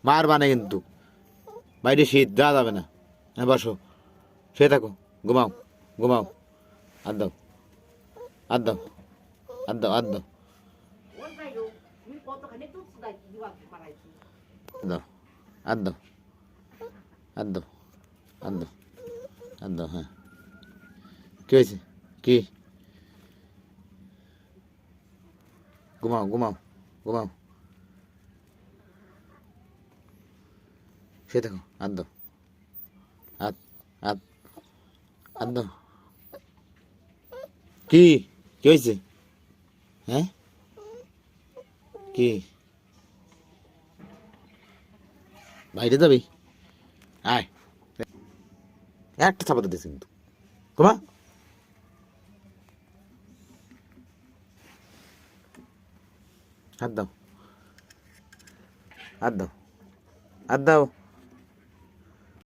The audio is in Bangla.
মারবা না কিন্তু, বাইরে শীত, যাওয়া যাবে না। হ্যাঁ বসো, শুয়ে থাকো, ঘুমাও ঘুমাও। আর দাও, আর দাও, আর দাও, আর দাও, দাও, আর দাও, আর দাও, আর দাও, আর দাও। হ্যাঁ, কি হয়েছে? কি? ঘুমাও ঘুমাও ঘুমাও, শুয়ে থাকো। আর দাও, আর আর আর দাও। কি? কি হয়েছে? হ্যাঁ, কি? বাইরে যাবি? আয়, একটা চাপাতে দিয়েছে কিন্তু। ঘুমা। হাত দাও, হাত দাও, হাত দাও।